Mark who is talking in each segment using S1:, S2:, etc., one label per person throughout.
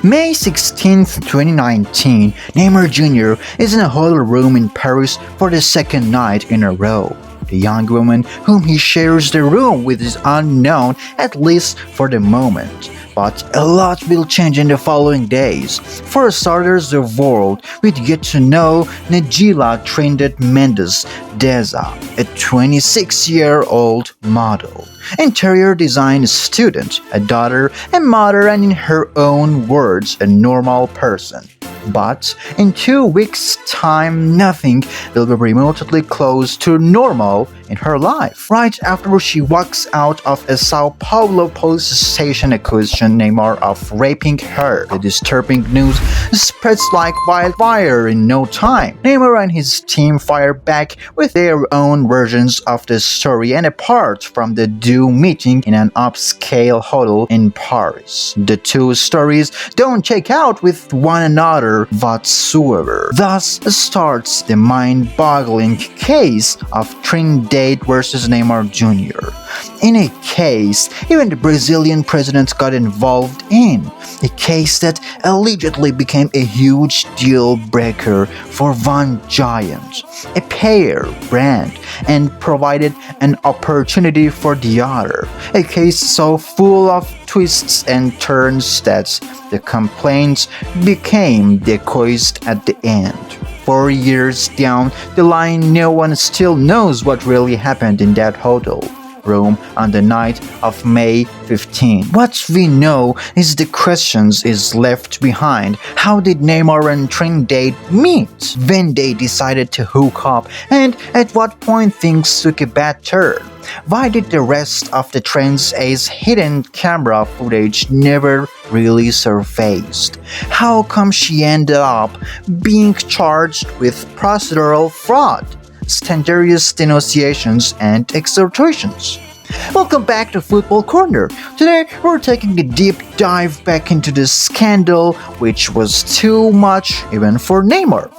S1: May 16th, 2019, Neymar Jr. is in a hotel room in Paris for the second night in a row. The young woman whom he shares the room with is unknown, at least for the moment. But a lot will change in the following days. For starters, the world will get to know Najila Trindade Mendes Deza, a 26-year-old model, interior design student, a daughter, a mother, and in her own words, a normal person. But in 2 weeks' time, nothing will be remotely close to normal in her life. Right after she walks out of a Sao Paulo police station accusing Neymar of raping her, the disturbing news spreads like wildfire in no time. Neymar and his team fire back with their own versions of the story, and apart from the due meeting in an upscale hotel in Paris, the two stories don't check out with one another whatsoever. Thus starts the mind-boggling case of Trindade versus Neymar Jr. In a case even the Brazilian president got involved in, a case that allegedly became a huge deal breaker for one giant, a pair brand, and provided an opportunity for the other, a case so full of twists and turns that the complaints became decoys at the end. 4 years down the line, no one still knows what really happened in that hotel room on the night of May 15. What we know is the questions is left behind. How did Neymar and Trindade meet? When they decided to hook up? And at what point things took a bad turn? Why did the rest of the Trind's hidden camera footage never really surfaced? How come she ended up being charged with procedural fraud, scandalous denunciations, and extortions? Welcome back to Football Corner. Today we're taking a deep dive back into the scandal, which was too much even for Neymar.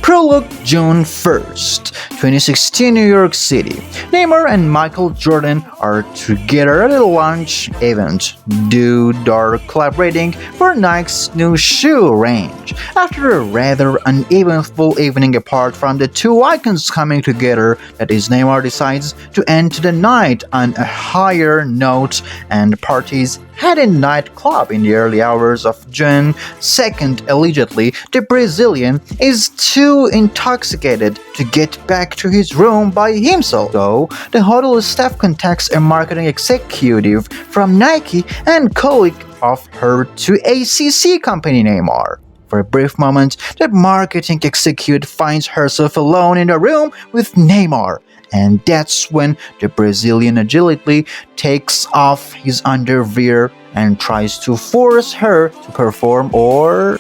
S1: Prologue, June 1st, 2016, New York City. Neymar and Michael Jordan are together at a launch event. Dude are collaborating for Nike's new shoe range. After a rather uneventful evening apart from the two icons coming together, that is, Neymar decides to end the night on a higher note and parties had a nightclub in the early hours of June 2nd. Allegedly, the Brazilian is too intoxicated to get back to his room by himself. So, the hotel staff contacts a marketing executive from Nike and colleague of her to ACC company Neymar. For a brief moment, the marketing executive finds herself alone in a room with Neymar. And that's when the Brazilian agility takes off his underwear and tries to force her to perform, or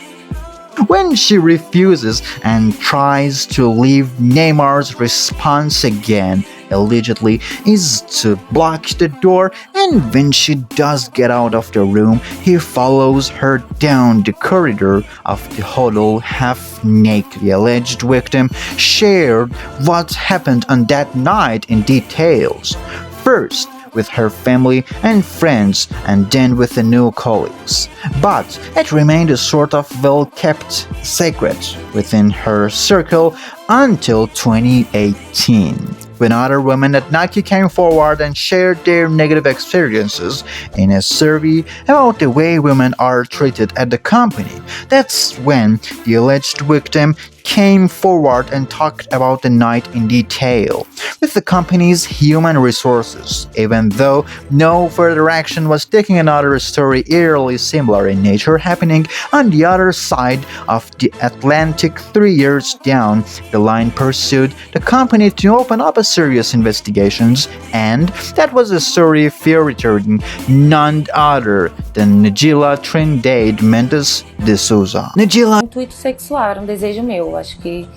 S1: when she refuses and tries to leave, Neymar's response again, allegedly, is to block the door, and when she does get out of the room, he follows her down the corridor of the hotel half naked. The alleged victim shared what happened on that night in details. First, with her family and friends, and then with the new colleagues. But it remained a sort of well-kept secret within her circle until 2018, when other women at Nike came forward and shared their negative experiences in a survey about the way women are treated at the company. That's when the alleged victim came forward and talked about the night in detail with the company's human resources, even though no further action was taken. Another story eerily similar in nature happening on the other side of the Atlantic 3 years down the line pursued the company to open up a serious investigations, and that was a story featuring none other than Najila Trindade Mendes de Souza. Najila
S2: intuito sexual, era desejo meu. Acho que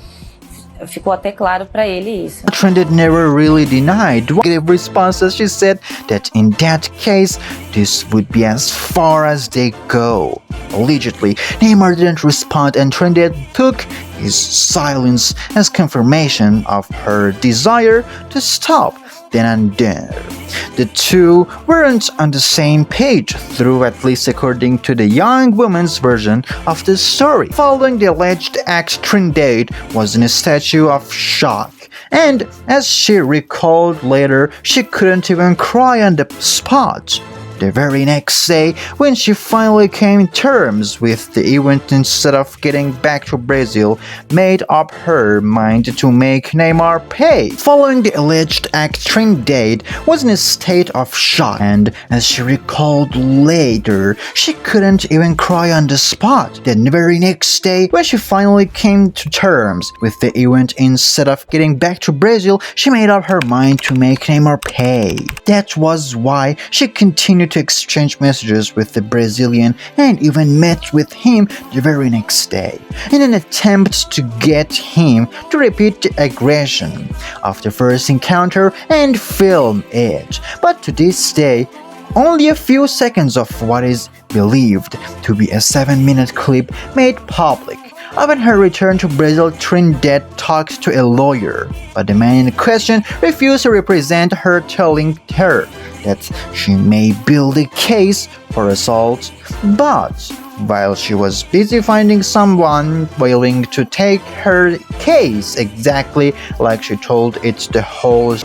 S2: ficou até claro para ele isso.
S1: Trindade never really denied. Negative responses, she said that in that case, this would be as far as they go. Allegedly, Neymar didn't respond, and Trindade took his silence as confirmation of her desire to stop. then and there. The two weren't on the same page through, at least according to the young woman's version of the story. Following the alleged act, Trindade was in a state of shock, and as she recalled later, she couldn't even cry on the spot. The very next day, when she finally came to terms with the event, instead of getting back to Brazil, made up her mind to make Neymar pay. Following the alleged act, Trindade was in a state of shock, and as she recalled later, she couldn't even cry on the spot. The very next day, when she finally came to terms with the event, instead of getting back to Brazil, she made up her mind to make Neymar pay. That was why she continued to exchange messages with the Brazilian and even met with him the very next day in an attempt to get him to repeat the aggression of the first encounter and film it. But to this day, only a few seconds of what is believed to be a 7-minute clip made public. Upon her return to Brazil, Trindade talked to a lawyer, but the man in question refused to represent her, telling her that she may build a case for assault, but while she was busy finding someone willing to take her case exactly like she told it the whole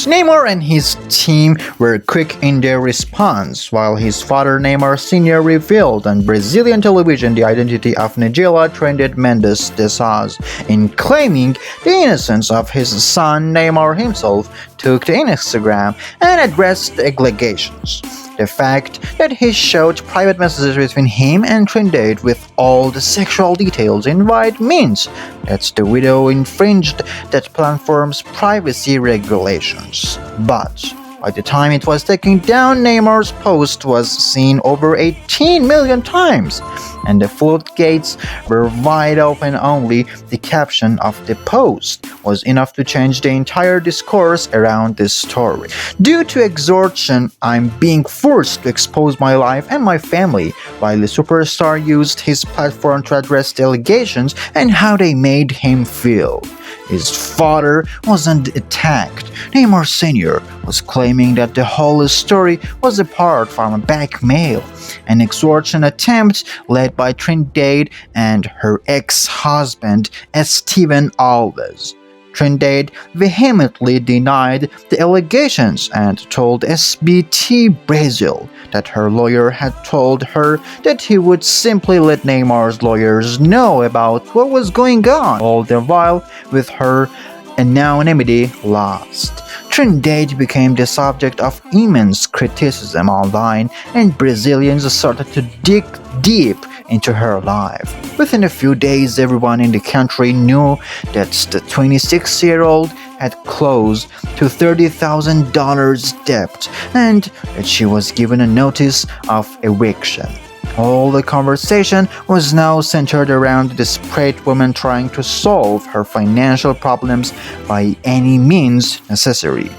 S1: Neymar and his team were quick in their response, while his father Neymar Jr revealed on Brazilian television the identity of Najila Trindade Mendes de Souza, in claiming the innocence of his son. Neymar himself took to Instagram and addressed the allegations. The fact that he showed private messages between him and Trindade with all the sexual details in white means that the widow infringed that platform's privacy regulations. But by the time it was taken down, Neymar's post was seen over 18 million times, and the floodgates were wide open. Only the caption of the post was enough to change the entire discourse around this story. Due to exhaustion, I'm being forced to expose my life and my family, while the superstar used his platform to address the allegations and how they made him feel. His father wasn't attacked. Neymar Sr. was claiming that the whole story was apart from a blackmail, an extortion attempt led by Trindade and her ex-husband Esteban Alves. Trindade vehemently denied the allegations and told SBT Brazil that her lawyer had told her that he would simply let Neymar's lawyers know about what was going on, all the while with her anonymity lost. Trindade became the subject of immense criticism online, and Brazilians started to dig deep into her life. Within a few days, everyone in the country knew that the 26-year-old had close to $30,000 debt and that she was given a notice of eviction. All the conversation was now centered around the desperate woman trying to solve her financial problems by any means necessary.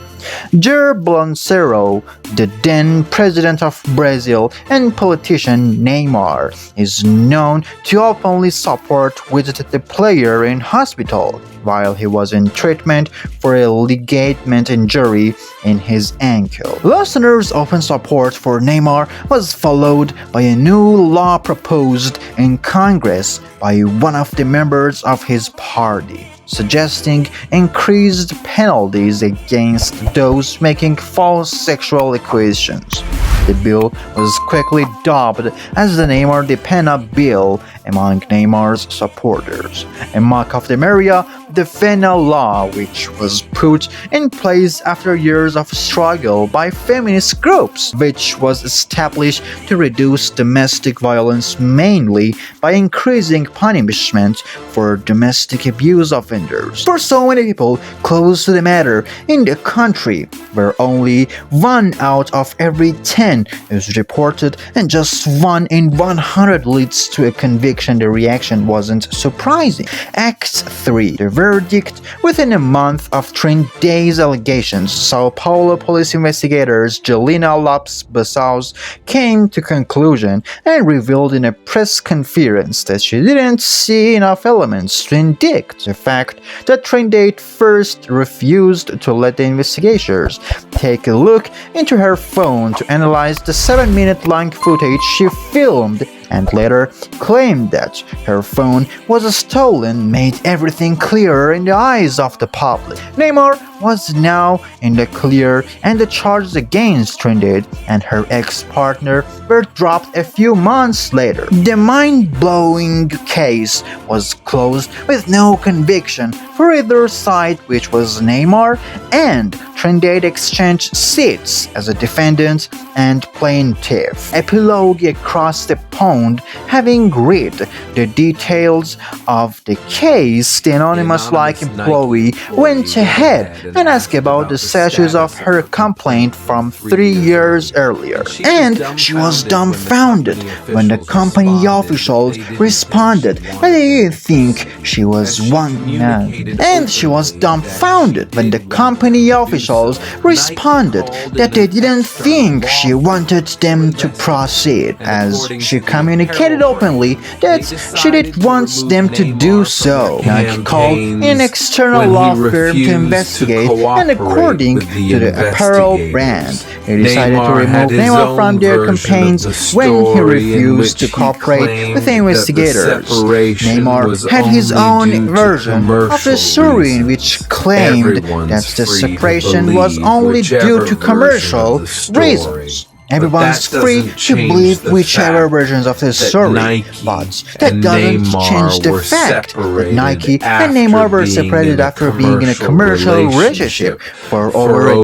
S1: Jair Bolsonaro, the then president of Brazil and politician Neymar, is known to openly support visit the player in hospital while he was in treatment for a ligament injury in his ankle. Bolsonaro's open support for Neymar was followed by a new law proposed in Congress by one of the members of his party, suggesting increased penalties against those making false sexual accusations. The bill was quickly dubbed as the Neymar de Pena bill among Neymar's supporters, a mock of the Maria de Pena law, which was put in place after years of struggle by feminist groups, which was established to reduce domestic violence mainly by increasing punishment for domestic abuse offenders. For so many people close to the matter in the country, where only 1 out of every 10 is reported and just 1 in 100 leads to a conviction, the reaction wasn't surprising. Act 3. The verdict within a month of Trindade's allegations. Sao Paulo police investigators Jelena Lopes Basaus came to conclusion and revealed in a press conference that she didn't see enough elements to indict the fact that Trindade first refused to let the investigators take a look into her phone to analyze the 7-minute long footage she filmed, and later claimed that her phone was stolen made everything clearer in the eyes of the public. Neymar was now in the clear, and the charges against Trindade and her ex-partner were dropped a few months later. The mind-blowing case was closed with no conviction for either side, which was Neymar and Trindade exchanged seats as a defendant and plaintiff. Epilogue across the pond. Having read the details of the case, the anonymous-like employee went ahead and asked about the status of her complaint from 3 years earlier. And she was dumbfounded when the company officials responded that they didn't think she was wanted. And she was dumbfounded when the company officials responded that they didn't think she wanted them to proceed, as she communicated openly that she did want them to do so. Nike called an external law firm to investigate, and according to the apparel brand, they decided to remove Neymar from their campaigns when he refused to cooperate with the investigators. Neymar had his own version of the story in which claimed that the separation was only due to commercial reasons. Everyone's free to believe whichever versions of the story, but that doesn't change the fact that Nike and Neymar were separated after being in a commercial relationship for over